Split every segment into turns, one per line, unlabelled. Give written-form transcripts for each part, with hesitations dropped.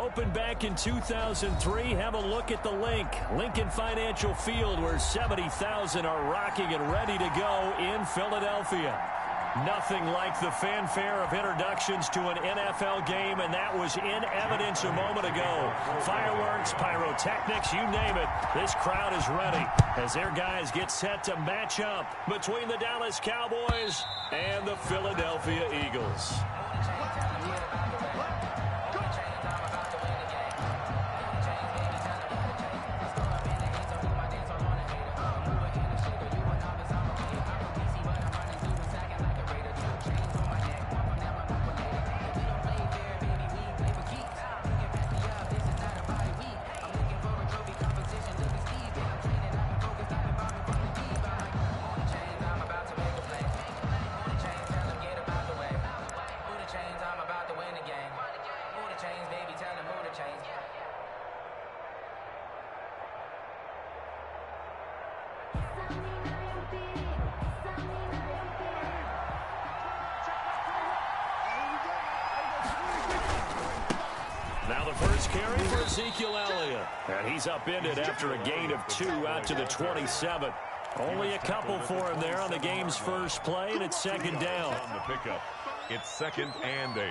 opened back in 2003. Have a look at the Lincoln Financial Field, where 70,000 are rocking and ready to go in Philadelphia. Nothing like the fanfare of introductions to an NFL game, and that was in evidence a moment ago. Fireworks, pyrotechnics, you name it. This crowd is ready as their guys get set to match up between the Dallas Cowboys and the Philadelphia Eagles. Now the first carry for Ezekiel Elliott. And he's upended after a gain of 2 out to the 27. Only a couple for him there on the game's first play, and it's second down.
On the pickup, it's 2nd and 8.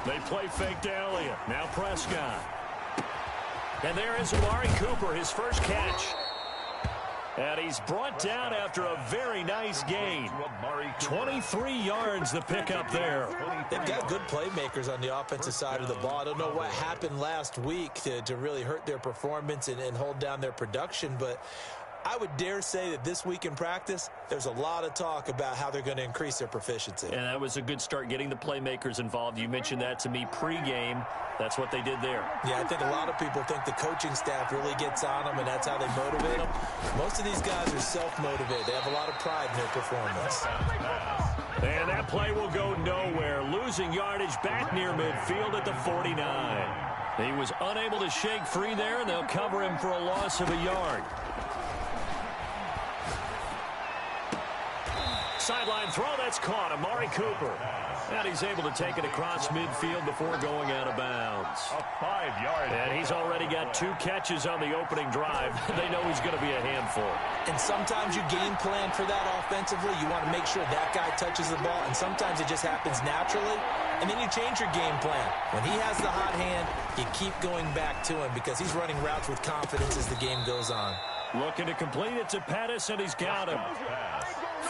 They play fake to Elliott. Now Prescott. And there is Amari Cooper, his first catch. And he's brought down after a very nice gain. 23 yards the pickup there.
They've got good playmakers on the offensive side of the ball. I don't know what happened last week to really hurt their performance and hold down their production, but I would dare say that this week in practice, there's a lot of talk about how they're going to increase their proficiency.
And that was a good start, getting the playmakers involved. You mentioned that to me pregame. That's what they did there.
Yeah, I think a lot of people think the coaching staff really gets on them, and that's how they motivate them. Most of these guys are self-motivated. They have a lot of pride in their performance.
And that play will go nowhere. Losing yardage back near midfield at the 49. He was unable to shake free there, and they'll cover him for a loss of a yard. Sideline throw, that's caught. Amari Cooper. And he's able to take it across midfield before going out of bounds.
A 5-yard.
And he's already got 2 catches on the opening drive. They know he's going to be a handful.
And sometimes you game plan for that offensively. You want to make sure that guy touches the ball, and sometimes it just happens naturally. And then you change your game plan. When he has the hot hand, you keep going back to him because he's running routes with confidence as the game goes on.
Looking to complete it to Pettis, and he's got him.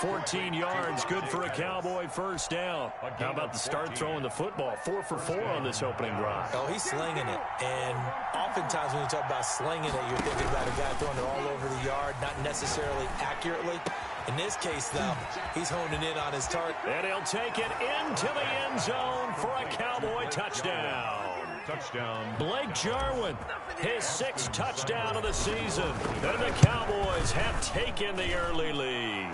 14 yards, good for a Cowboy first down. How about the start throwing the football? 4 for 4 on this opening drive.
Oh, he's slinging it. And oftentimes when you talk about slinging it, you're thinking about a guy throwing it all over the yard, not necessarily accurately. In this case, though, he's honing in on his target.
And he'll take it into the end zone for a Cowboy touchdown.
Touchdown.
Blake Jarwin, his 6th touchdown of the season. And the Cowboys have taken the early lead.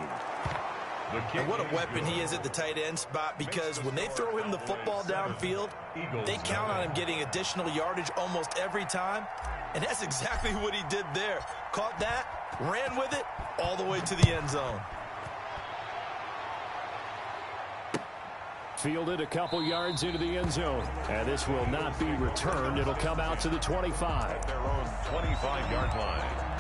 And what a weapon he is at the tight end spot, because when they throw him the football downfield, they count on him getting additional yardage almost every time. And that's exactly what he did there. Caught that, ran with it, all the way to the end zone.
Fielded a couple yards into the end zone. And this will not be returned. It'll come out to the 25.
Their own 25-yard line.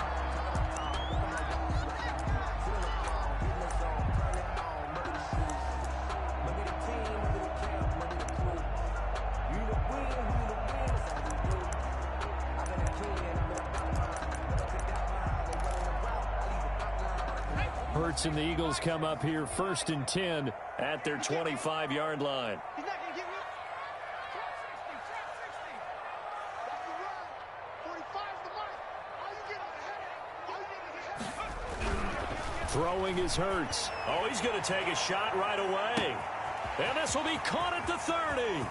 Hurts and the Eagles come up here 1st and 10 at their 25-yard line. Throwing is Hurts. Oh, he's going to take a shot right away. And this will be caught at the 30.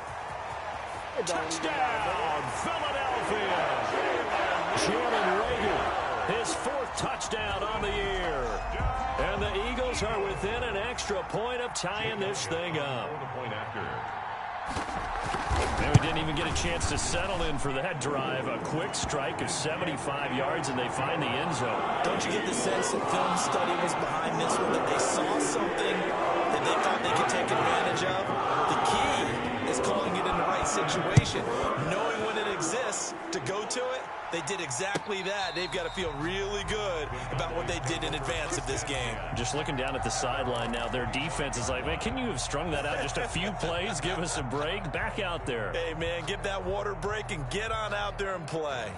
Touchdown, Philadelphia. Jalen Reagor, his 4th touchdown on the year. And the Eagles are within an extra point of tying this thing up. And we didn't even get a chance to settle in for that drive. A quick strike of 75 yards, and they find the end zone.
Don't you get the sense that film study was behind this one, that they saw something that they thought they could take advantage of? The key is calling it in the right situation, knowing when it exists to go to it. They did exactly that. They've got to feel really good about what they did in advance of this game.
Just looking down at the sideline now, their defense is like, man, can you have strung that out just a few plays? Give us a break. Back out there.
Hey, man, give that water break and get on out there and play.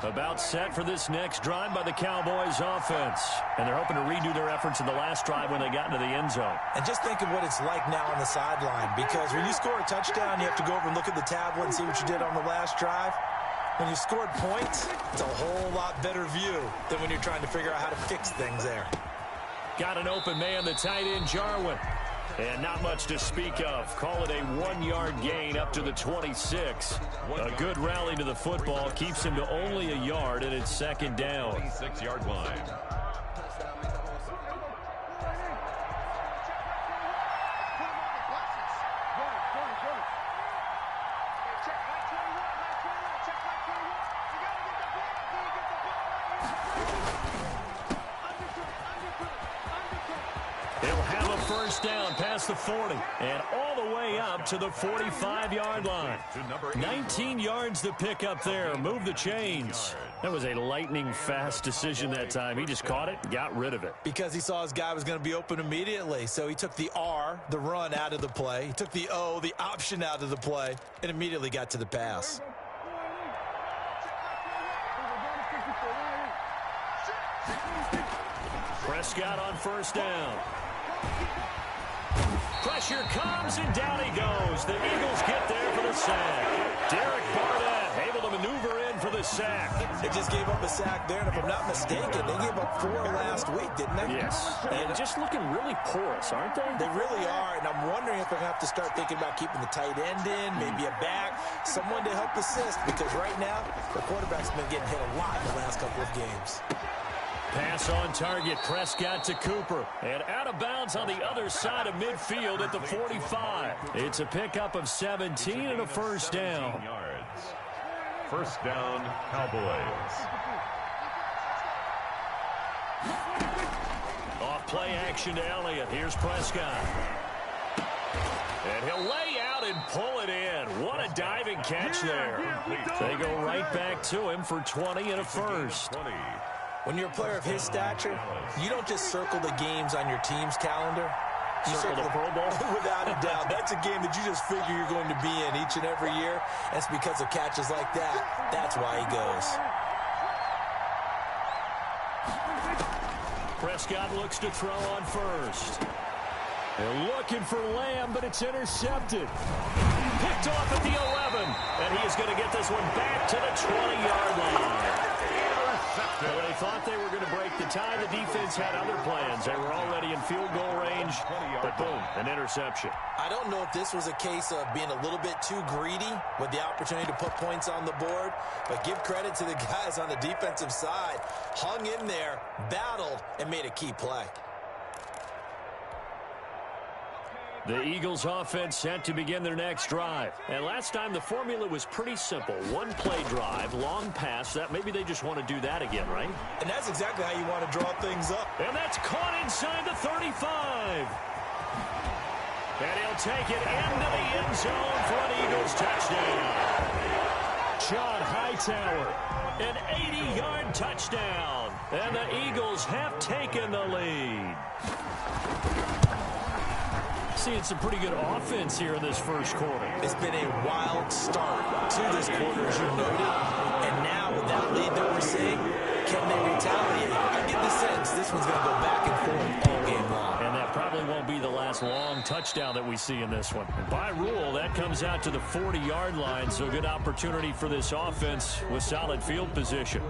About set for this next drive by the Cowboys offense. And they're hoping to redo their efforts in the last drive when they got into the end zone.
And just think of what it's like now on the sideline, because when you score a touchdown, you have to go over and look at the tablet and see what you did on the last drive. When you scored points, it's a whole lot better view than when you're trying to figure out how to fix things there.
Got an open man, the tight end, Jarwin. And not much to speak of. Call it a 1-yard gain up to the 26. A good rally to the football keeps him to only a yard, and it's 2nd down.
26-yard line.
Down past the 40 and all the way up to the 45-yard line. 19 yards to pick up there. Move the chains. That was a lightning-fast decision that time. He just caught it and got rid of it.
Because he saw his guy was going to be open immediately. So he took the R, the run, out of the play. He took the O, the option, out of the play, and immediately got to the pass.
Prescott on 1st down. Pressure comes, and down he goes. The Eagles get there for the sack. Derek Barnett able to maneuver in for the sack.
They just gave up a sack there, and if I'm not mistaken, they gave up 4 last week, didn't they?
Yes. And just looking really porous, aren't they?
They really are, and I'm wondering if they're going to have to start thinking about keeping the tight end in, maybe a back, someone to help assist, because right now, the quarterback's been getting hit a lot in the last couple of games.
Pass on target, Prescott to Cooper. And out of bounds on the other side of midfield at the 45. It's a pickup of 17 and a 1st down.
1st down, Cowboys.
Off play action to Elliott. Here's Prescott. And he'll lay out and pull it in. What a diving catch there. They go right back to him for 20 and a 1st.
When you're a player of his stature, you don't just circle the games on your team's calendar. You
circle the Pro Bowl?
Without a doubt. That's a game that you just figure you're going to be in each and every year. That's because of catches like that. That's why he goes.
Prescott looks to throw on 1st. They're looking for Lamb, but it's intercepted. Picked off at the 11. And he is going to get this one back to the 20-yard line. Well, they thought they were going to break the tie. The defense had other plans. They were already in field goal range, but boom, an interception.
I don't know if this was a case of being a little bit too greedy with the opportunity to put points on the board, but give credit to the guys on the defensive side. Hung in there, battled, and made a key play.
The Eagles offense set to begin their next drive. And last time the formula was pretty simple. 1-play drive, long pass. That maybe they just want to do that again, right?
And that's exactly how you want to draw things up.
And that's caught inside the 35. And he'll take it into the end zone for an Eagles touchdown. John Hightower, an 80-yard touchdown. And the Eagles have taken the lead. Seeing some pretty good offense here in this first quarter.
It's been a wild start to this quarter, as you noted. And now, with that lead that we're seeing, can they retaliate? I get the sense this one's going to go back and forth all game long.
And that probably won't be the last long touchdown that we see in this one. And by rule, that comes out to the 40-yard line, so good opportunity for this offense with solid field position.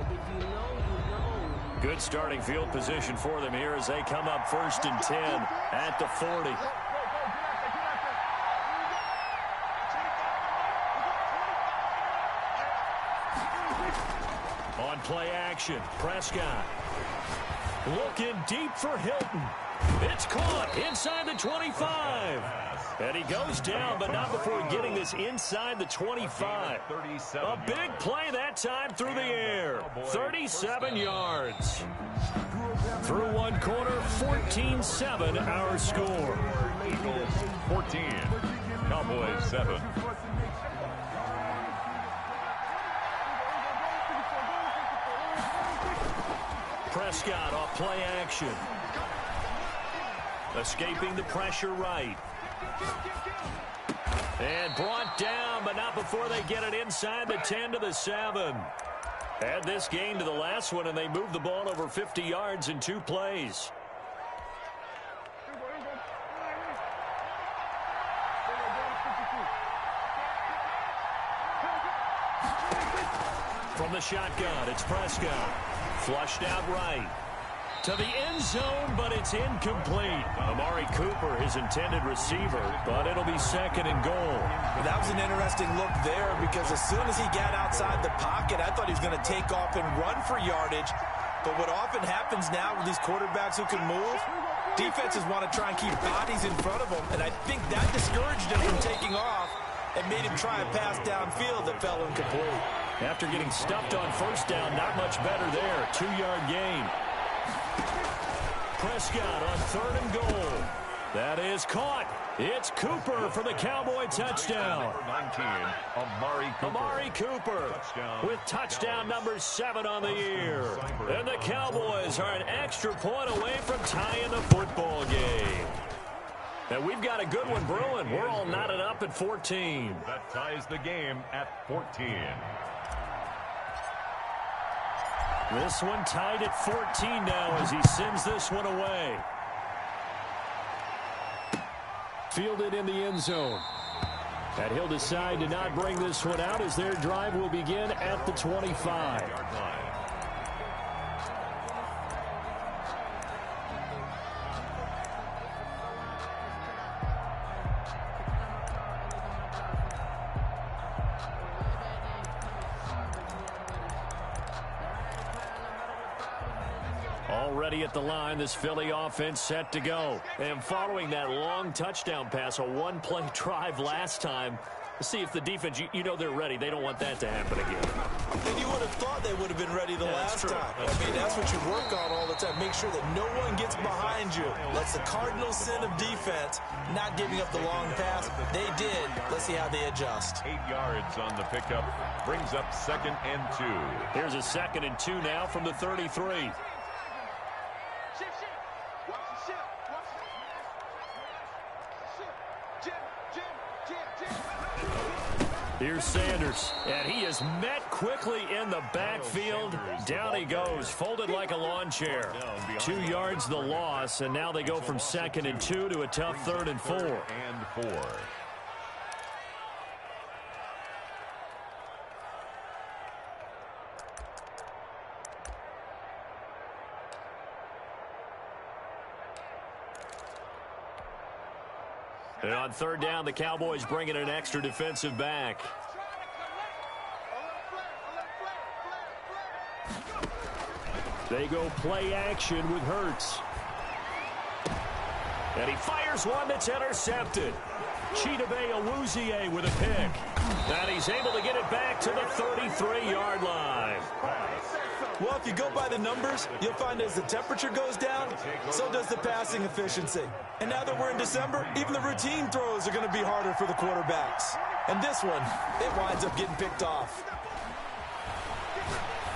Good starting field position for them here as they come up 1st and 10 at the 40. play action. Prescott looking deep for Hilton. It's caught inside the 25. And he goes down, but not before getting this inside the 25. A big play that time through the air. 37 yards. Through one quarter, 14-7 our score.
Eagles 14, Cowboys 7.
Prescott off play action. Escaping the pressure right. And brought down, but not before they get it inside the 10 to the 7. Add this gain to the last one, and they move the ball over 50 yards in 2 plays. From the shotgun, it's Prescott. Flushed out right. To the end zone, but it's incomplete. Amari Cooper, his intended receiver, but it'll be 2nd and goal.
Well, that was an interesting look there because as soon as he got outside the pocket, I thought he was going to take off and run for yardage. But what often happens now with these quarterbacks who can move, defenses want to try and keep bodies in front of them, and I think that discouraged him from taking off and made him try a pass downfield that fell incomplete.
After getting stuffed on first down, not much better there. 2-yard gain. Prescott on 3rd and goal. That is caught. It's Cooper for the Cowboy touchdown.
Number 19,
Amari Cooper with touchdown number 7 on the year. And the Cowboys are an extra point away from tying the football game. And we've got a good one brewing. We're all knotted up at 14.
That ties the game at 14.
This one tied at 14 now as he sends this one away. Fielded in the end zone. And he'll decide to not bring this one out as their drive will begin at the 25. Already at the line, this Philly offense set to go. And following that long touchdown pass, a one-play drive last time, let's see if the defense, you know they're ready. They don't want that to happen again.
And you would have thought they would have been ready the last time. That's what you work on all the time. Make sure that no one gets behind you. That's the cardinal sin of defense, not giving up the long pass. They did. Let's see how they adjust.
8 yards on the pickup. Brings up 2nd and 2.
Here's a 2nd and 2 now from the 33. Here's Sanders, and he is met quickly in the backfield. Down he goes, folded like a lawn chair. 2 yards the loss, and now they go from 2nd and 2 to a tough 3rd and 4. And on 3rd down, the Cowboys bring in an extra defensive back. They go play action with Hurts. And he fires one that's intercepted. Chidobe Awuzie with a pick. And he's able to get it back to the 33-yard line.
Well, if you go by the numbers, you'll find as the temperature goes down, so does the passing efficiency. And now that we're in December, even the routine throws are going to be harder for the quarterbacks. And this one, it winds up getting picked off.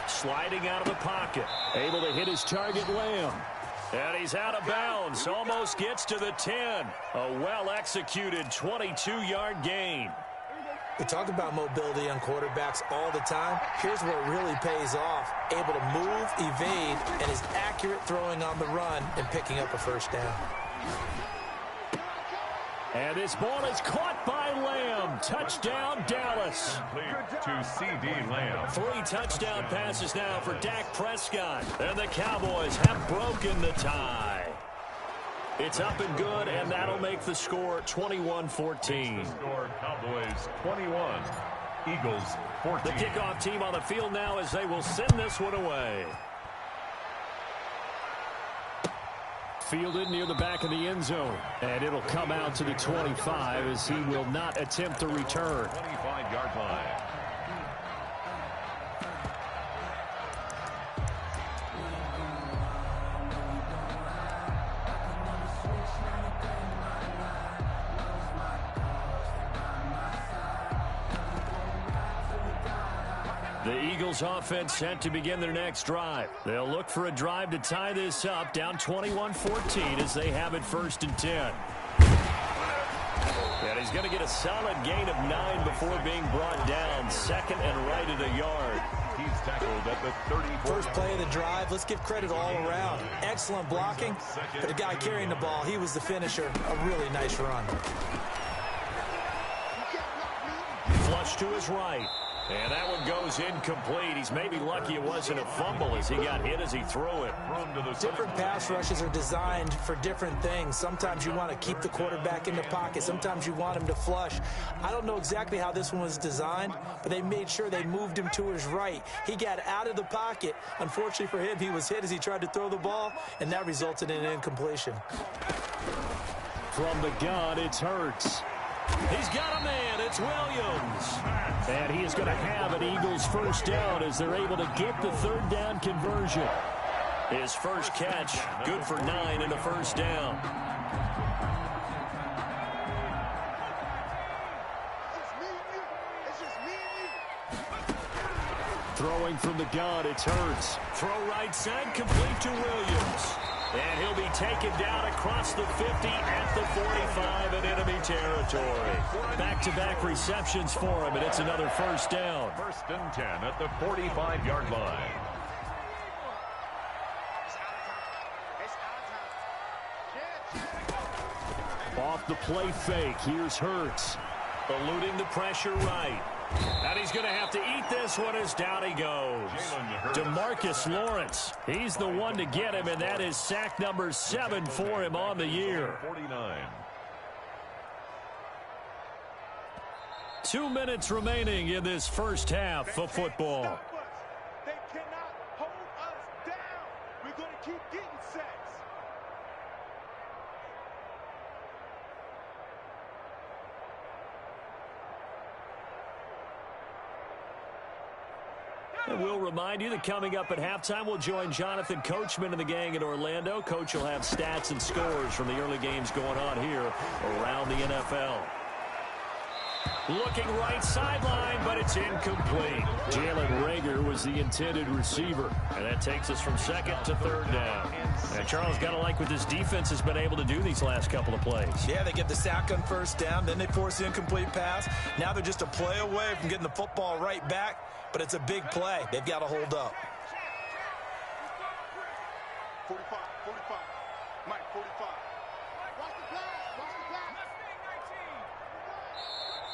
Sliding out of the pocket. Able to hit his target, Lamb. And he's out of bounds. Almost gets to the 10. A well-executed 22-yard gain.
We talk about mobility on quarterbacks all the time. Here's where it really pays off. Able to move, evade, and is accurate throwing on the run and picking up a first down.
And this ball is caught by Lamb. Touchdown, Dallas.
To C.D. Lamb.
3 touchdown passes now for Dak Prescott. And the Cowboys have broken the tie. It's up and good, and that'll make the score 21-14.
Score Cowboys 21, Eagles 14.
The kickoff team on the field now as they will send this one away. Fielded near the back of the end zone. And it'll come out to the 25 as he will not attempt to return.
25-yard line.
The Eagles offense set to begin their next drive. They'll look for a drive to tie this up, down 21-14 as they have it 1st and 10. And he's going to get a solid gain of 9 before being brought down. 2nd and right at a yard.
He's tackled at the 34.
First play of the drive, let's give credit all around. Excellent blocking, but the guy carrying the ball, he was the finisher. A really nice run.
Flush to his right. And that one goes incomplete. He's maybe lucky it wasn't a fumble as he got hit as he threw it.
Different pass rushes are designed for different things. Sometimes you want to keep the quarterback in the pocket. Sometimes you want him to flush. I don't know exactly how this one was designed, but they made sure they moved him to his right. He got out of the pocket. Unfortunately for him, he was hit as he tried to throw the ball, and that resulted in an incompletion.
From the gun, it's Hurts. He's got a man. It's Williams. And he is going to have an Eagles first down as they're able to get the 3rd down conversion. His first catch, good for 9 and a first down. Throwing from the gun, it's Hurts. Throw right side, complete to Williams. And he'll be taken down across the 50 at the 45 in enemy territory. Back-to-back receptions for him, and it's another first down.
1st and 10 at the 45-yard line.
Off the play fake, here's Hurts. Eluding the pressure right. And he's going to have to eat this one as down he goes. DeMarcus Lawrence. He's the one to get him, and that is sack number 7 for him on the year.
49.
2 minutes remaining in this first half of football.
They cannot hold us down. We're going to keep getting sacks.
And we'll remind you that coming up at halftime, we'll join Jonathan Coachman and the gang in Orlando. Coach will have stats and scores from the early games going on here around the NFL. Looking right sideline, but it's incomplete. Jalen Reagor was the intended receiver. And that takes us from 2nd to 3rd down. And Charles, got to like what this defense has been able to do these last couple of plays.
Yeah, they get the sack on 1st down, then they force the incomplete pass. Now they're just a play away from getting the football right back, but it's a big play. They've got to hold up.
45, 45. Mike, 45. Watch the pass.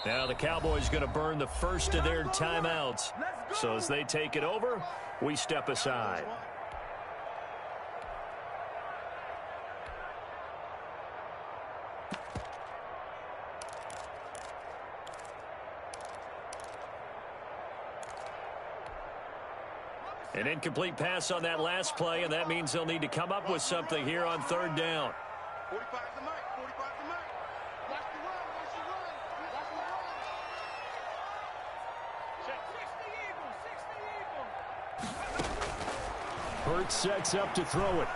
Now the Cowboys going to burn the first of their timeouts. So as they take it over, we step aside. An incomplete pass on that last play, and that means they'll need to come up with something here on 3rd down.
45 to Mike. 45 to Mike. Watch the run. Watch the run. Watch the run. Check. 60 Eagles. 60 Eagles.
Hurts sets up to throw it.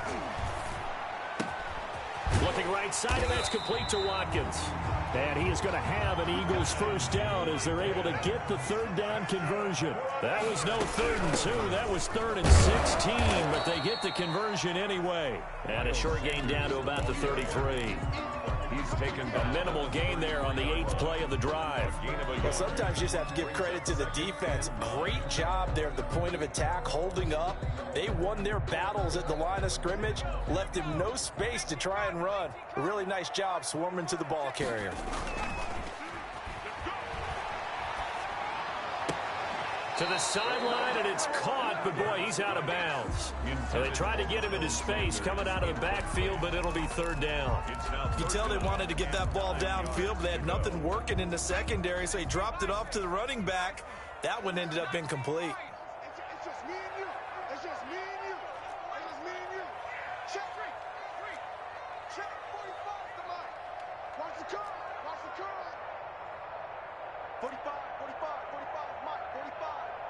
Looking right side, and that's complete to Watkins. And he is going to have an Eagles first down as they're able to get the 3rd down conversion. That was no 3rd and 2. That was 3rd and 16, but they get the conversion anyway. And a short gain down to about the 33.
He's taken
a minimal gain there on the 8th play of the drive.
Well, sometimes you just have to give credit to the defense. Great job there at the point of attack, holding up. They won their battles at the line of scrimmage, left him no space to try and run. A really nice job swarming to the ball carrier.
To the sideline, and it's caught, but boy, he's out of bounds. So they tried to get him into space coming out of the backfield, but it'll be third down.
You can tell they wanted to get that ball downfield, but they had nothing working in the secondary, so he dropped it off to the running back. That one ended up incomplete.
It's just me and you. It's just me and you. It's just me and you. Check. Check 45 to Mike. Watch the curve. Watch the curve. 45, Mike, 45.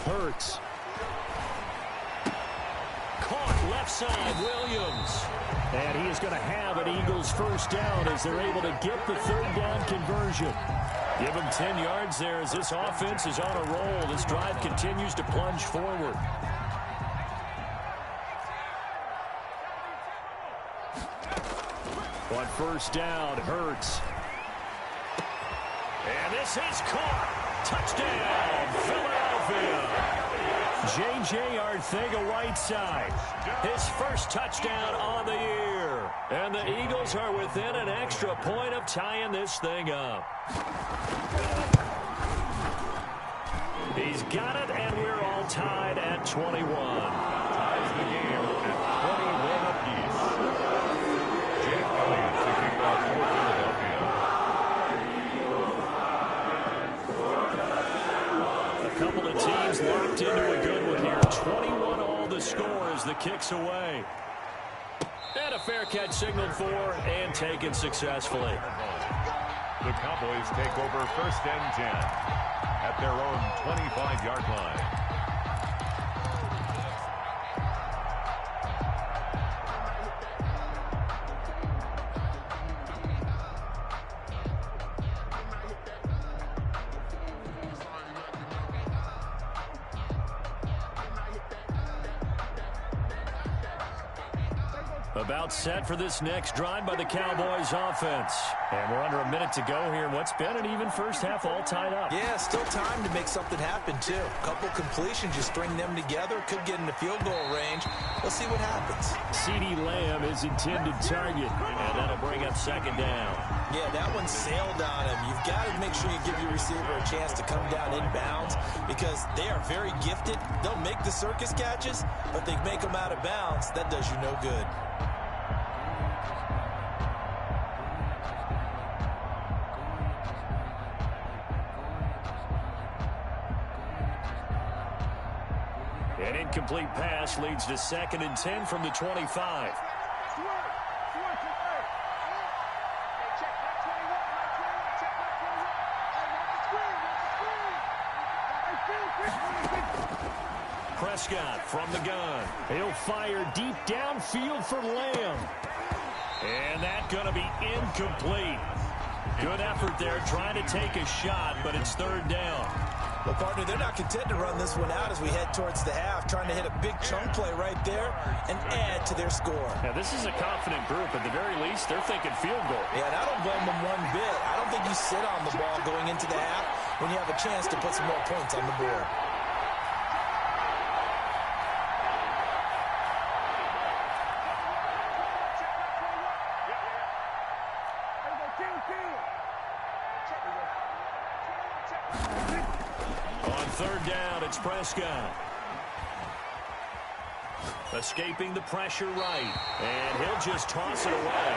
Hurts. Caught left side, Williams. And he is going to have an Eagles first down as they're able to get the third down conversion. Give him 10 yards there as this offense is on a roll. This drive continues to plunge forward. On first down, Hurts. And this is caught. Touchdown, Philadelphia. J.J. Arcega-Whiteside, his first touchdown on the year. And the Eagles are within an extra point of tying this thing up. He's got it, and we're all tied at 21.
Ties the game at 21 apiece. Jake Elliott to kick off for Philadelphia.
A couple of teams locked into a good one here. 21 all the score as the kick's away. And a fair catch signaled for and taken successfully.
The Cowboys take over first and 10 at their own 25-yard line.
About set for this next drive by the Cowboys offense. And we're under a minute to go here. What's been an even first half all tied up.
Yeah, still time to make something happen, too. A couple completions, you string them together, could get into field goal range. Let's see what happens.
CeeDee Lamb is intended target, and that'll bring up second down.
Yeah, that one sailed on him. You've got to make sure you give your receiver a chance to come down inbounds because they are very gifted. They'll make the circus catches, but they make them out of bounds. That does you no good.
An incomplete pass leads to second and 10 from the 25. Prescott from the gun. He'll fire deep downfield for Lamb. And that's going to be incomplete. Good effort there trying to take a shot, but it's third down.
Well, partner, they're not content to run this one out as we head towards the half, trying to hit a big chunk play right there and add to their score.
Now, this is a confident group. At the very least, they're thinking field goal.
Yeah, and I don't blame them one bit. I don't think you sit on the ball going into the half when you have a chance to put some more points on the board.
Third down, it's Prescott. Escaping the pressure right. And he'll just toss it away.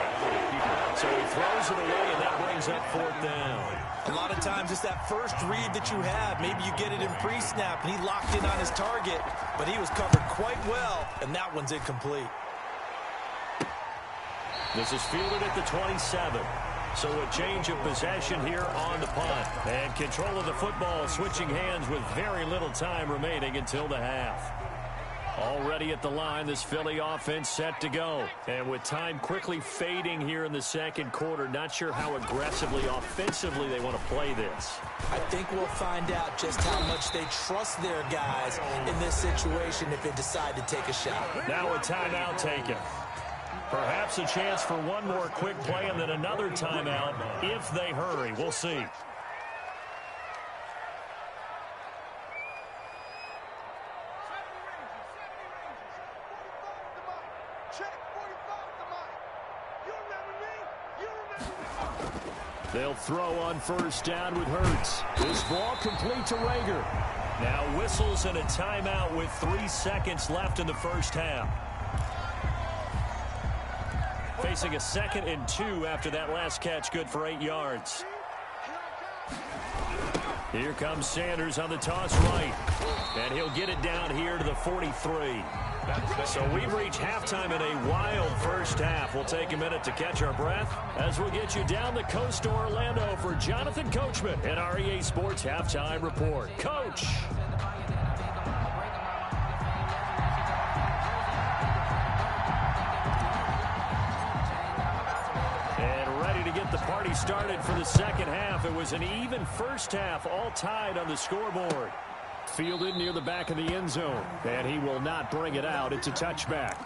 So he throws it away, and that brings up fourth down.
A lot of times it's that first read that you have. Maybe you get it in pre-snap, and he locked in on his target, but he was covered quite well, and that one's incomplete.
This is fielded at the 27. So a change of possession here on the punt. And control of the football switching hands with very little time remaining until the half. Already at the line, this Philly offense set to go. And with time quickly fading here in the second quarter, not sure how aggressively, offensively they want to play this.
I think we'll find out just how much they trust their guys in this situation if they decide to take a shot.
Now a timeout taken. Perhaps a chance for one more quick play and then another timeout if they hurry. We'll see. They'll throw on first down with Hurts. This ball complete to Rager. Now whistles and a timeout with 3 seconds left in the first half. Facing a 2nd and 2 after that last catch, good for 8 yards. Here comes Sanders on the toss right. And he'll get it down here to the 43. So we've reached halftime in a wild first half. We'll take a minute to catch our breath as we'll get you down the coast to Orlando for Jonathan Coachman and our EA Sports Halftime Report. Coach. And ready to get the party started for the second half. It was an even first half, all tied on the scoreboard. Fielded near the back of the end zone, and he will not bring it out. It's a touchback.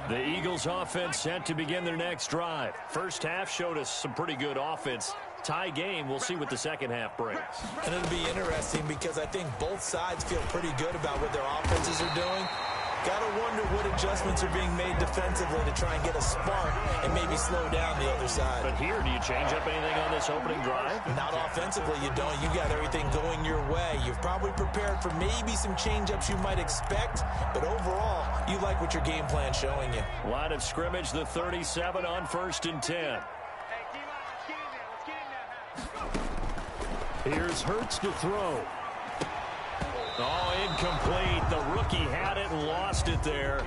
The Eagles offense set to begin their next drive. First half showed us some pretty good offense. Tie game, we'll see what the second half brings.
And it'll be interesting because I think both sides feel pretty good about what their offenses are doing. Got to wonder what adjustments are being made defensively to try and get a spark and maybe slow down the other side.
But here, do you change up anything on this opening drive?
Not offensively, you don't. You got everything going your way. You've probably prepared for maybe some change-ups you might expect, but overall, you like what your game plan's showing you.
Line of scrimmage, the 37 on 1st and 10. Here's Hurts to throw. Oh, incomplete. The rookie had it and lost it there.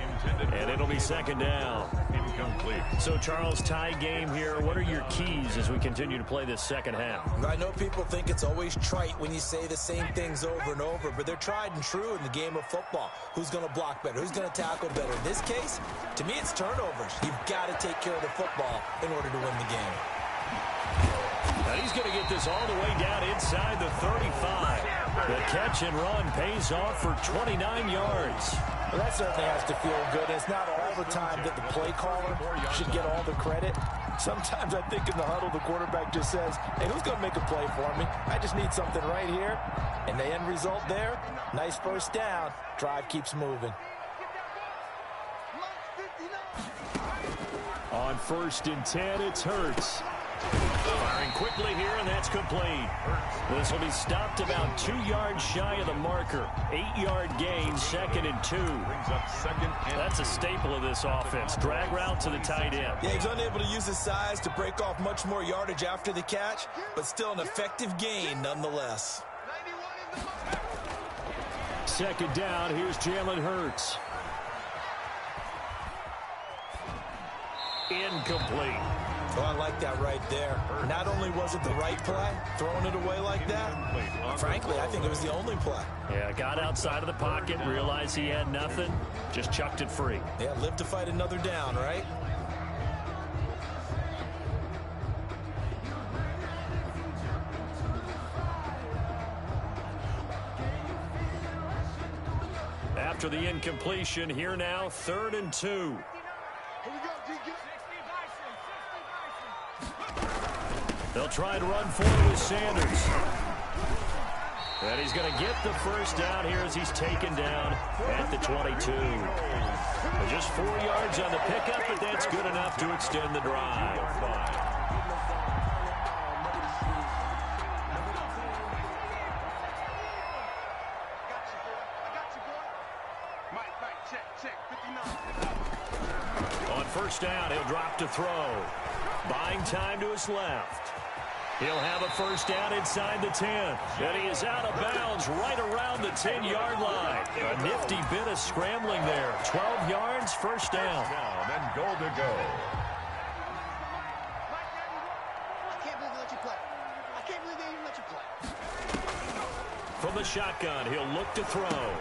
And it'll be second down.
Incomplete.
So, Charles, tie game here. What are your keys as we continue to play this second half?
I know people think it's always trite when you say the same things over and over, but they're tried and true in the game of football. Who's going to block better? Who's going to tackle better? In this case, to me, it's turnovers. You've got to take care of the football in order to win the game.
And he's going to get this all the way down inside the 35. The catch and run pays off for 29 yards.
Well, that certainly has to feel good. It's not all the time that the play caller should get all the credit. Sometimes I think in the huddle, the quarterback just says, hey, who's going to make a play for me? I just need something right here. And the end result there, nice first down. Drive keeps moving.
On 1st and 10, it's Hurts. Firing quickly here, and that's complete. This will be stopped about 2 yards shy of the marker. 8-yard gain, 2nd and 2.
Brings up 2nd and
That's a staple of this offense. Drag route to the tight end.
Yeah, he's unable to use his size to break off much more yardage after the catch, but still an effective gain nonetheless.
2nd down, here's Jalen Hurts. Incomplete.
Oh, I like that right there. Not only was it the right play, throwing it away like that, frankly, I think it was the only play.
Yeah, got outside of the pocket, realized he had nothing, just chucked it free.
Yeah, live to fight another down, right?
After the incompletion, here now, 3rd and 2.
Here we go, DK.
They'll try and run forward with Sanders. And he's going to get the first down here as he's taken down at the 22. Just 4 yards on the pickup, but that's good enough to extend the drive. On 1st down, he'll drop to throw. Buying time to his left. He'll have a first down inside the 10. And he is out of bounds right around the 10-yard line. A nifty bit of scrambling there. 12 yards, first down.
and goal to go.
I can't believe they let you play. I can't believe they even let you play.
From the shotgun, he'll look to throw.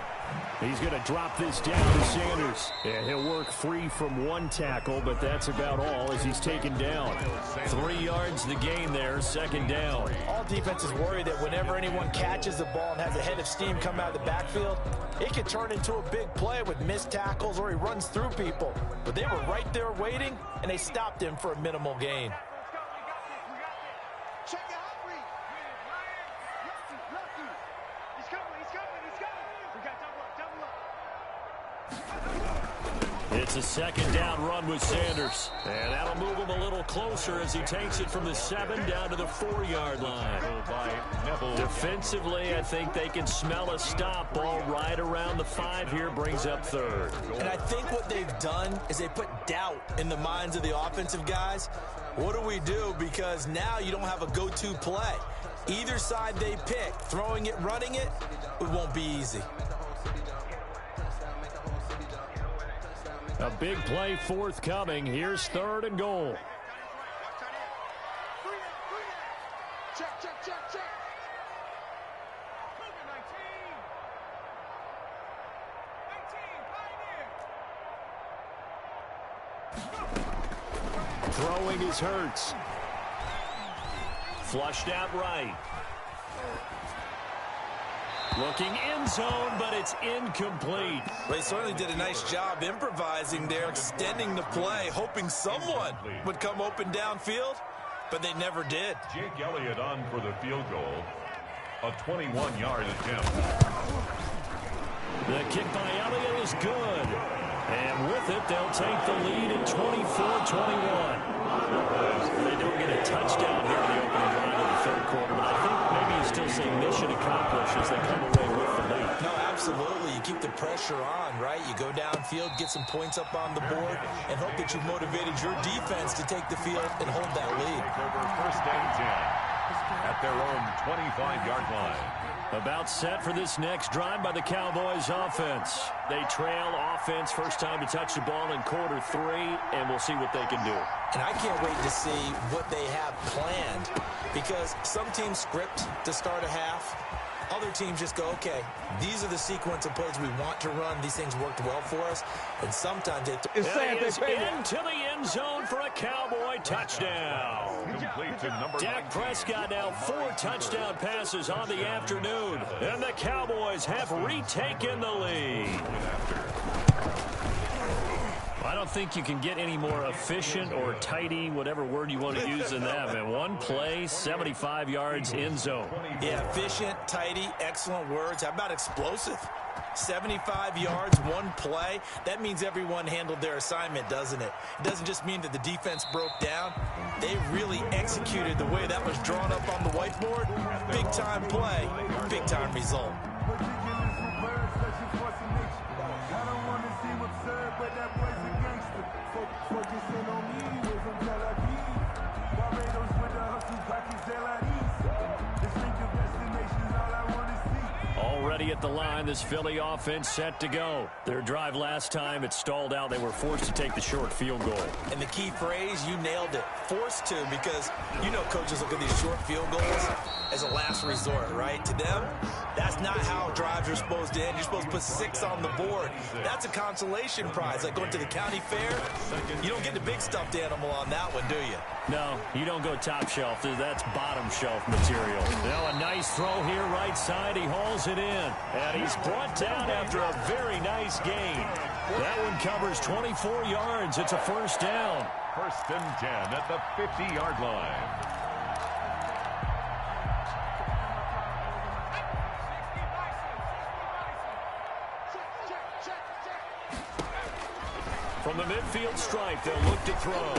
He's going to drop this down to Sanders. And he'll work free from one tackle, but that's about all as he's taken down. 3 yards the gain there, second down.
All defenses worry that whenever anyone catches the ball and has a head of steam come out of the backfield, it can turn into a big play with missed tackles or he runs through people. But they were right there waiting, and they stopped him for a minimal gain.
Check your hot read. Lefty. He's coming. We got double up.
It's a second down run with Sanders. And that'll move him a little closer as he takes it from the 7 down to the 4-yard line. Defensively, I think they can smell a stop ball right around the 5 here. Brings up 3rd.
And I think what they've done is they put doubt in the minds of the offensive guys. What do we do? Because now you don't have a go-to play. Either side they pick, throwing it, running it, it won't be easy.
A big play forthcoming. Here's 3rd and goal.
Check, check, check, check.
Throwing is Hurts. Flushed out right. Looking end zone, but it's incomplete.
Well, he certainly did a nice job improvising there, extending the play, hoping someone would come open downfield, but they never did.
Jake Elliott on for the field goal. A 21-yard attempt.
The kick by Elliott is good. And with it, they'll take the lead at 24-21. They don't get a touchdown here in the opening drive of the 3rd quarter, but I think maybe you still say mission accomplished as they come away with the lead.
No, absolutely. You keep the pressure on, right? You go downfield, get some points up on the board, and hope that you've motivated your defense to take the field and hold that lead.
Over 1st and 10 at their own 25-yard line.
About set for this next drive by the Cowboys offense. They trail offense first time to touch the ball in quarter 3, and we'll see what they can do.
And I can't wait to see what they have planned, because some teams script to start a half. Other teams just go, okay, these are the sequence of plays we want to run. These things worked well for us. And sometimes it is
into the end zone for a Cowboy touchdown.
Complete to number
Dak Prescott now 4 touchdown passes on the afternoon. And the Cowboys have retaken the lead. I don't think you can get any more efficient or tidy, whatever word you want to use in that, man. One play, 75 yards, end zone.
Yeah, efficient, tidy, excellent words. How about explosive? 75 yards, one play. That means everyone handled their assignment, doesn't it? It doesn't just mean that the defense broke down. They really executed the way that was drawn up on the whiteboard. Big-time play, big-time result.
Already at the line, this Philly offense set to go. Their drive last time, it stalled out. They were forced to take the short field goal.
And the key phrase, you nailed it. Forced to, because you know coaches look at these short field goals as a last resort, right? To them, that's not how drives are supposed to end. You're supposed to put 6 on the board. That's a consolation prize. Like going to the county fair, you don't get the big stuffed animal on that one, do you?
No, you don't go top shelf. That's bottom shelf material. Now a nice throw here right side. He hauls it in. And he's brought down after a very nice gain. That one covers 24 yards. It's a first down.
1st and 10 at the 50-yard line.
From the midfield stripe, they'll look to throw.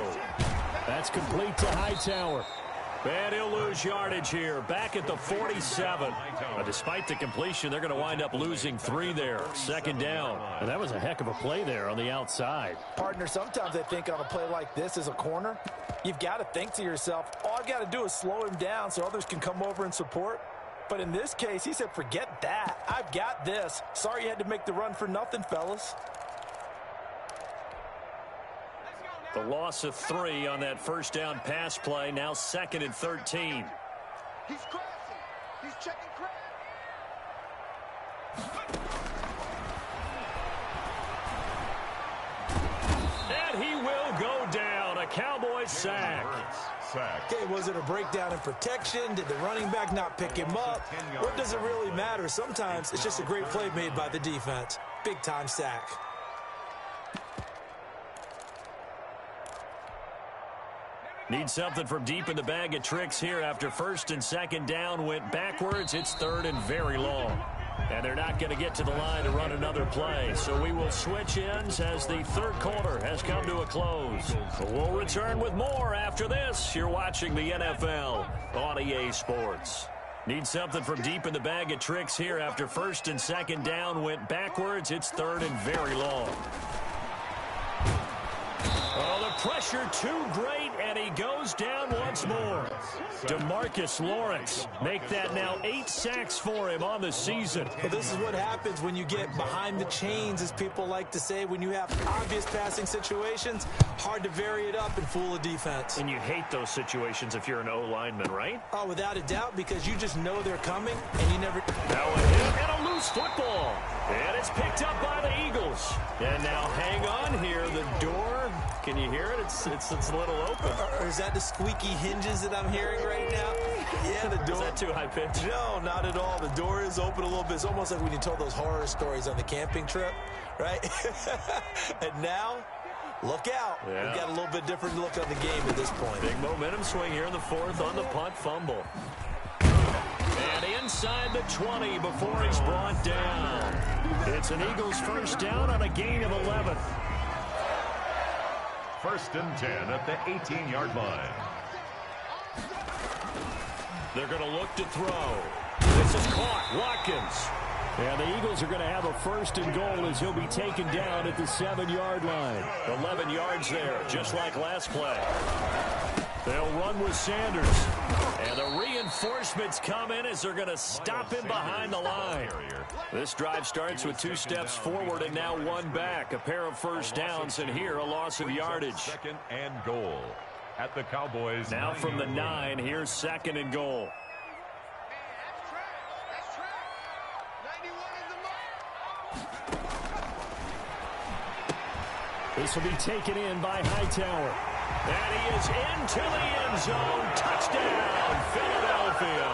That's complete to Hightower. And he'll lose yardage here, back at the 47. But despite the completion, they're going to wind up losing 3 there. 2nd down. And that was a heck of a play there on the outside.
Partner, sometimes I think on a play like this as a corner, you've got to think to yourself, all I've got to do is slow him down so others can come over and support. But in this case, he said, forget that. I've got this. Sorry you had to make the run for nothing, fellas.
The loss of 3 on that first down pass play. Now 2nd and 13.
He's crossing. He's checking crack.
And he will go down. A Cowboys sack.
Okay, was it a breakdown in protection? Did the running back not pick him up? What does it really matter? Sometimes it's just a great play made by the defense. Big-time sack.
Need something from deep in the bag of tricks here after 1st and 2nd down went backwards. It's 3rd and very long. And they're not going to get to the line to run another play. So we will switch ends as the third quarter has come to a close. We'll return with more after this. You're watching the NFL on EA Sports. Need something from deep in the bag of tricks here after first and second down went backwards. It's third and very long. Oh, the pressure too great, and he goes down once more. DeMarcus Lawrence, make that now 8 sacks for him on the season.
Well, this is what happens when you get behind the chains, as people like to say. When you have obvious passing situations, hard to vary it up and fool a defense.
And you hate those situations if you're an O-lineman, right?
Oh, without a doubt, because you just know they're coming, and you never...
Now a hit and a loose football. And it's picked up by the Eagles. And now hang on here, the door... Can you hear it? It's a little open.
Or is that the squeaky hinges that I'm hearing right now? Yeah, the door.
Is that too high pitch?
No, not at all. The door is open a little bit. It's almost like when you told those horror stories on the camping trip, right? And now, look out.
Yeah.
We've got a little bit different look on the game at this point.
Big momentum swing here in the fourth on the punt fumble. And inside the 20 before he's brought down. It's an Eagles first down on a gain of 11.
First and 10 at the 18-yard line.
They're going to look to throw. This is caught. Watkins. And the Eagles are going to have a first and goal as he'll be taken down at the 7-yard line. 11 yards there, just like last play. They'll run with Sanders. And the reinforcements come in as they're going to stop him behind the line. This drive starts with 2 steps forward and now 1 back. A pair of first downs, and here a loss of yardage.
Second and goal at the Cowboys.
Now from the 9, here's second and goal. This will be taken in by Hightower. And he is into the end zone. Touchdown, Philadelphia.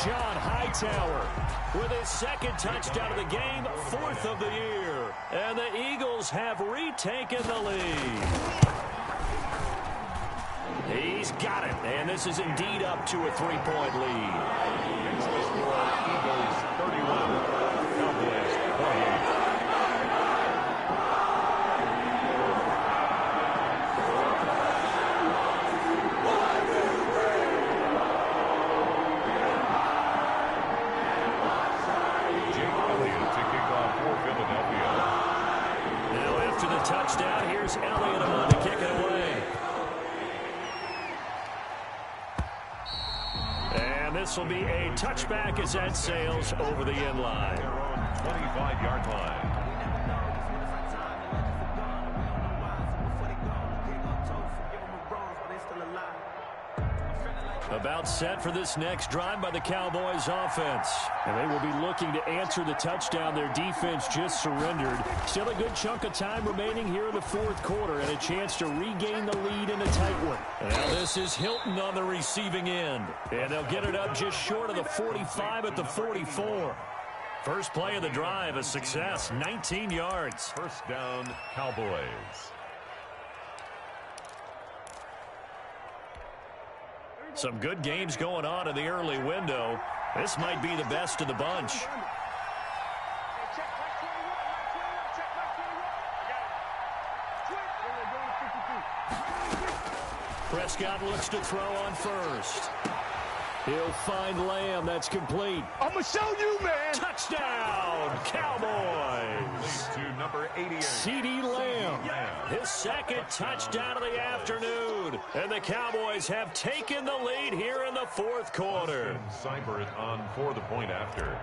John Hightower with his second touchdown of the game, 4th of the year. And the Eagles have retaken the lead. He's got it, and this is indeed up to a 3-point lead.
It's the score, Eagles 31, Cowboys 28.
Touchdown. Here's Elliott on to kick it away. And this will be a touchback as that sails over the end line.
They're on 25-yard line.
About set for this next drive by the Cowboys offense. And they will be looking to answer the touchdown their defense just surrendered. Still a good chunk of time remaining here in the fourth quarter and a chance to regain the lead in a tight one. Now this is Hilton on the receiving end. And they'll get it up just short of the 45 at the 44. First play of the drive, a success, 19 yards.
First down, Cowboys.
Some good games going on in the early window. This might be the best of the bunch. Prescott looks to throw on first. He'll find Lamb. That's complete.
I'm going to show you, man.
Touchdown, Cowboys.
To number 88.
CeeDee Lamb, his second touchdown of the afternoon. And the Cowboys have taken the lead here in the fourth quarter.
Seibert on for the point after.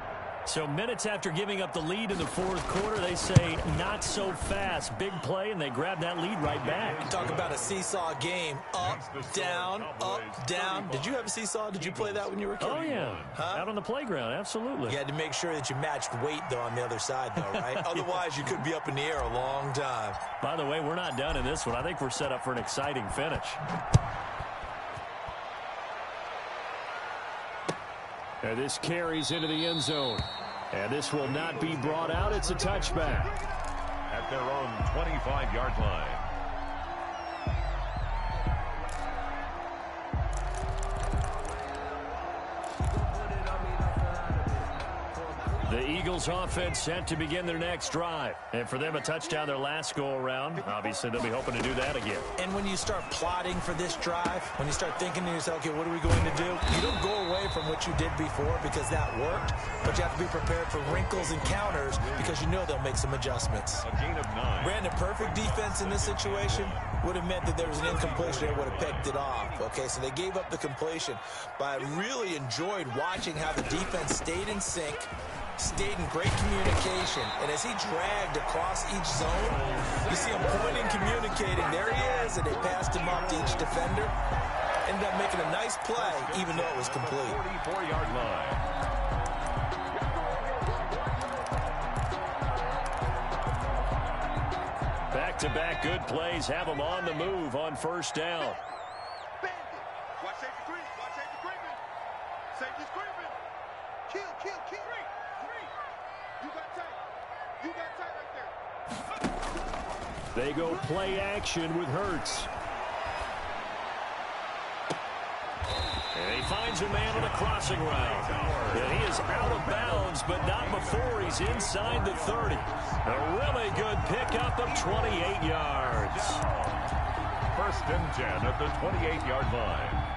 So minutes after giving up the lead in the fourth quarter, they say not so fast. Big play, and they grab that lead right back.
You talk about a seesaw game. Up, down, up, down. Did you have a seesaw? Did you play that when you were a kid?
Oh, yeah.
Huh?
Out on the playground, absolutely.
You had to make sure that you matched weight, though, on the other side, though, right? Otherwise, you could be up in the air a long time.
By the way, we're not done in this one. I think we're set up for an exciting finish. And this carries into the end zone. And this will not be brought out. It's a touchback.
At their own 25-yard line.
The Eagles offense set to begin their next drive. And for them, a touchdown their last go-around. Obviously, they'll be hoping to do that again.
And when you start plotting for this drive, when you start thinking to yourself, okay, what are we going to do? You don't go away from what you did before because that worked, but you have to be prepared for wrinkles and counters because you know they'll make some adjustments.
A gain of 9.
Brandon, perfect defense in this situation would have meant that there was an incompletion that would have picked it off. Okay, so they gave up the completion, but I really enjoyed watching how the defense stayed in sync, stayed in great communication, and as he dragged across each zone, you see him pointing, communicating. There he is, and they passed him up to each defender. Ended up making a nice play, even though it was complete.
44-yard line.
Back-to-back good plays have them on the move on first down.
Watch safety creep. Watch safety creeping. Safety's creeping. Kill. You got tight. You got tight right there.
They go play action with Hurts. And he finds a man on a crossing route. And he is out of bounds, but not before he's inside the 30. A really good pickup of 28 yards.
First and 10 at the 28-yard line.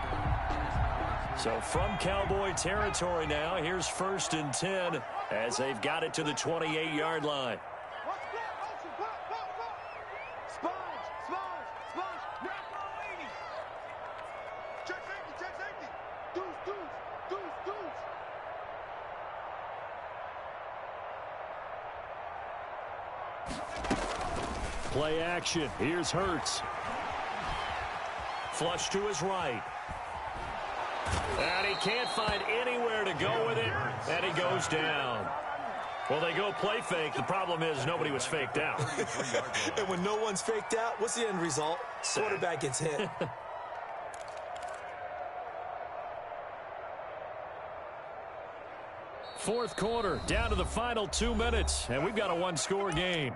So from Cowboy territory now, here's first and 10 as they've got it to the 28-yard line.
Check safety. Deuce.
Play action. Here's Hurts. Flush to his right. And he can't find anywhere to go with it, and he goes down. Well, they go play fake. The problem is nobody was faked out.
And when no one's faked out, what's the end result? Quarterback gets hit.
Fourth quarter, down to the final 2 minutes, and we've got a one-score game.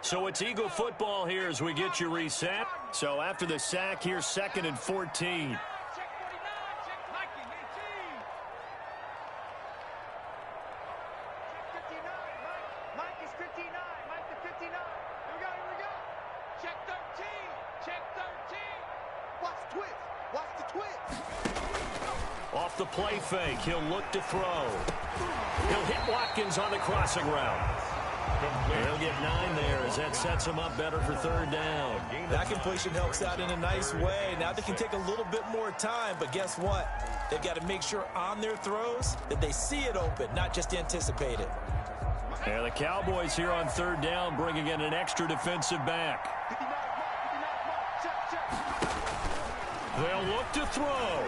So it's Eagle football here as we get you reset. So after the sack, here's 2nd and 14. Off the play fake, he'll look to throw. He'll hit Watkins on the crossing route. He'll get 9 there as that sets him up better for third down.
That completion helps out in a nice way. Now they can take a little bit more time, but guess what? They've got to make sure on their throws that they see it open, not just anticipate it.
And the Cowboys here on third down bringing in an extra defensive back. They'll look to throw.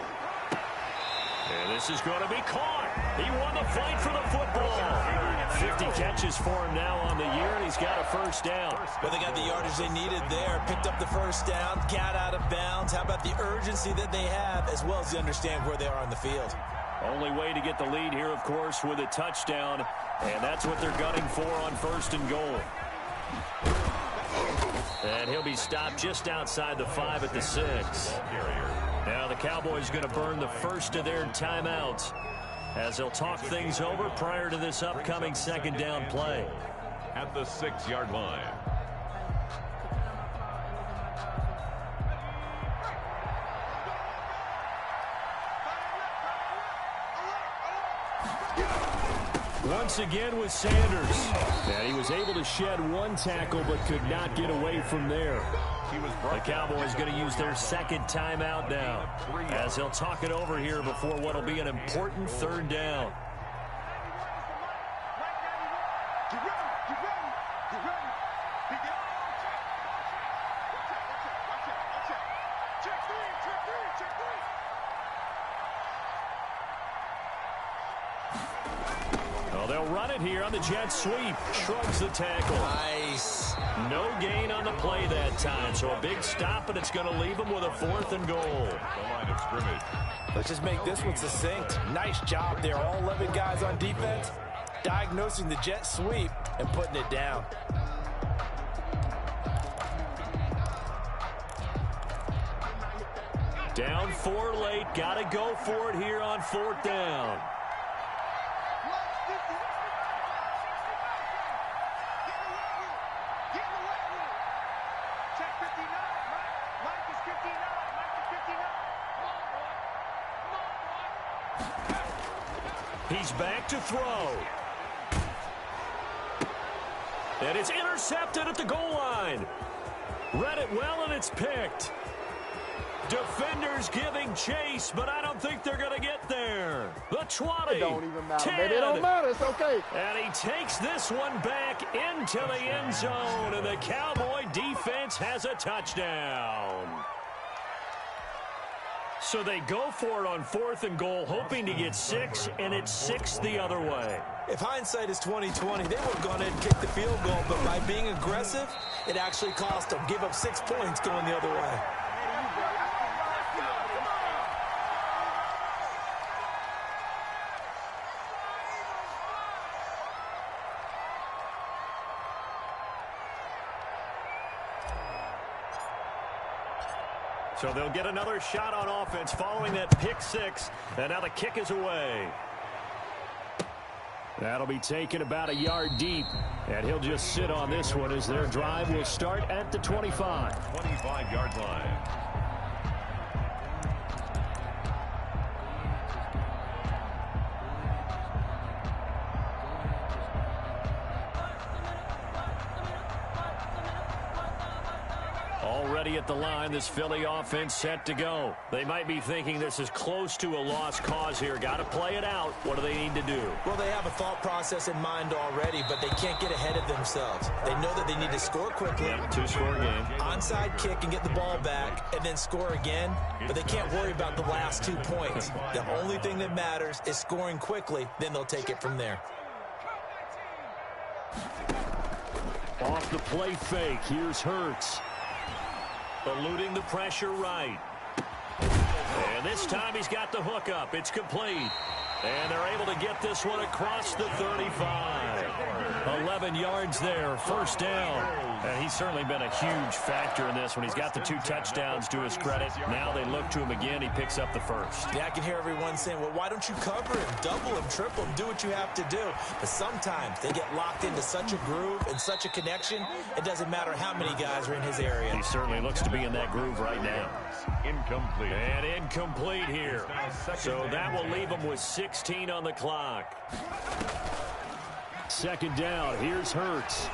And this is going to be caught. He won the fight for the football. 50 catches for him now on the year, and he's got a first down.
Well, they got the yardage they needed there. Picked up the first down, got out of bounds. How about the urgency that they have, as well as they understand where they are on the field?
Only way to get the lead here, of course, with a touchdown, and that's what they're gunning for on first and goal. And he'll be stopped just outside the 5 at the 6. Now the Cowboys going to burn the first of their timeouts as they'll talk things over prior to this upcoming second down play.
At the 6-yard line.
Once again with Sanders. And he was able to shed one tackle but could not get away from there. The Cowboys going to use their second timeout now as they'll talk it over here before what will be an important third down. Well, they'll run it here on the jet sweep. Shrugs the tackle.
Nice.
No gain on the play that time, so a big stop, and it's going to leave them with a 4th and goal.
The line of scrimmage.
Let's just make this one succinct. Nice job there. All 11 guys on defense diagnosing the jet sweep and putting it down.
Down 4 late. Got to go for it here on 4th down. He's back to throw. And it's intercepted at the goal line. Read it well, and it's picked. Defenders giving chase, but I don't think they're going to get there. The 20.
It don't even matter,
10.
baby. It don't matter. It's okay.
And he takes this one back into the end zone, and the Cowboy defense has a touchdown. So they go for it on 4th and goal, hoping to get 6, and it's 6 the other way.
If hindsight is 20/20, they would have gone ahead and kicked the field goal, but by being aggressive, it actually cost them. Give up 6 points going the other way.
So they'll get another shot on offense following that pick 6, and now the kick is away. That'll be taken about a yard deep, and he'll just sit on this one as their drive will start at the 25.
25-yard line.
Already at the line, this Philly offense set to go. They might be thinking this is close to a lost cause here. Got to play it out. What do they need to do?
Well, they have a thought process in mind already, but they can't get ahead of themselves. They know that they need to score quickly.
Yep, 2-score game.
Onside kick and get the ball back and then score again, but they can't worry about the last 2 points. The only thing that matters is scoring quickly, then they'll take it from there.
Off the play fake, here's Hurts. Eluding the pressure right. And this time he's got the hook up. It's complete. And they're able to get this one across the 35. 11 yards there, 1st down. And he's certainly been a huge factor in this when he's got the 2 touchdowns to his credit. Now they look to him again. He picks up the 1st.
Yeah, I can hear everyone saying, well, why don't you cover him, double him, triple him, do what you have to do. But sometimes they get locked into such a groove and such a connection, it doesn't matter how many guys are in his area.
He certainly looks to be in that groove right now.
Incomplete.
And incomplete here. So that will leave him with 16 on the clock. 2nd down. Here's Hurts.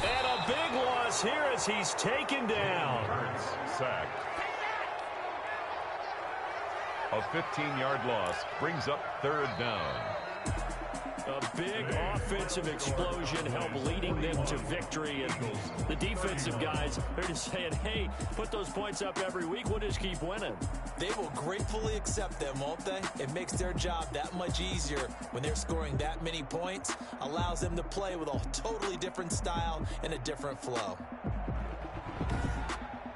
And a big loss here as he's taken down.
Hurts sacked. A 15-yard loss brings up 3rd down.
A big offensive explosion helped leading them to victory. And the defensive guys are just saying, hey, put those points up every week. We'll just keep winning.
They will gratefully accept them, won't they? It makes their job that much easier when they're scoring that many points. Allows them to play with a totally different style and a different flow.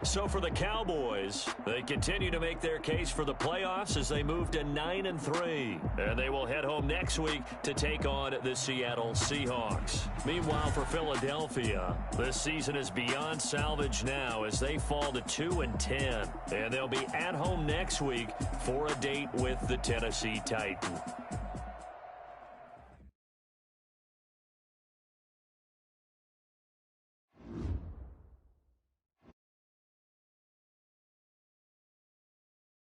So for the Cowboys, they continue to make their case for the playoffs as they move to 9-3. And they will head home next week to take on the Seattle Seahawks. Meanwhile, for Philadelphia, this season is beyond salvage now as they fall to 2-10. And they'll be at home next week for a date with the Tennessee Titans.